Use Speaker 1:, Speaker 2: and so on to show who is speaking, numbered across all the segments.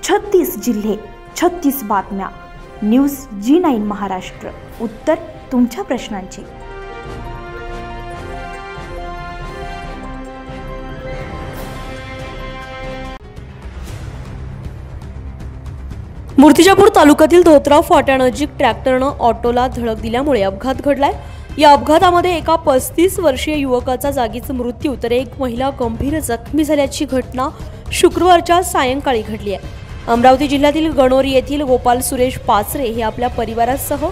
Speaker 1: 36 जिल्हे, 36 बातम्या. News G9 Maharashtra. उत्तर तुमच्या प्रश्नांची.
Speaker 2: मूर्तिजापूर तालुक्यातील धोत्रा फाट्यानजीक ट्रॅक्टरनं ऑटोला धडक दिल्यामुळे अपघात घडलाय. या अपघातामध्ये एका 35 वर्षीय युवकाचा जागीच मृत्यू तर एक महिला गंभीर जखमी झाल्याची घटना शुक्रवारच्या सायंकाळी घडली आहे. अमरावती जिल्ह्यातील गणोरी येथील गोपाल सुरेश पाचरे हे आपल्या परिवारासह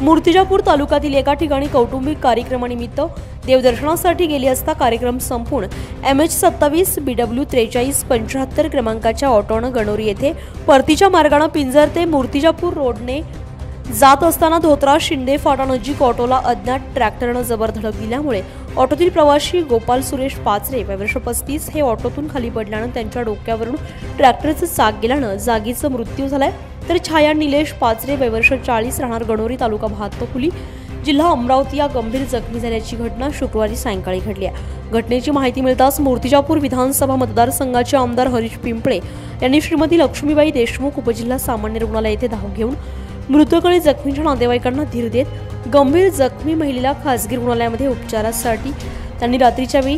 Speaker 2: मूर्तिजापूर तालुक्यातील एका ठिकाणी कौटुंबिक कार्यक्रमानिमित्त देवदर्शनासाठी गेले असता कार्यक्रम संपून MH27 BW 4375 क्रमांकाच्या ऑटोनं गणोरी येथे परतीच्या मार्गाने पिंजर ते मूर्तिजापूर रोडने जात असताना धोत्रा शिंदे फाटानजीक ऑटोला अज्ञात ट्रॅक्टरनं जबर धडक दिल्यामुळे ऑटोतील प्रवासी गोपाल सुरेश पाचरे वर्ष 35 हे ऑटोतून खाली पडल्यानं त्यांच्या डोक्यावरून ट्रॅक्टरचं चाक गेल्यानं जागीचा मृत्यू झालाय. तर छाया निलेश पाचरे वर्ष 40 राहणार गणोरी तालुका भातकुली जिल्हा अमरावती या गंभीर जखमी झाल्याची घटना शुक्रवारी सायंकाळी घडली आहे. घटनेची माहिती मिळताच मूर्तिजापूर विधानसभा मतदारसंघाचे आमदार हरीश पिंपळे यांनी श्रीमती लक्ष्मीबाई देशमुख उपजिल्हा सामान्य रुग्णालय येथे धाव घेऊन मृतक आणि जखमींच्या नातेवाईकांना धीर देत गंभीर जखमी महिलेला खासगी रुग्णालयामध्ये उपचारासाठी त्यांनी रात्रीच्या वेळी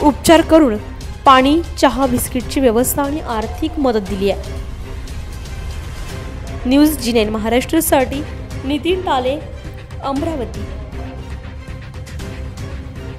Speaker 2: उपचार करून पाणी, चहा, बिस्किटची व्यवस्था आणि आर्थिक मदत दिली आहे. न्यूज G9 महाराष्ट्रसाठी नितीन टाले, अमरावती.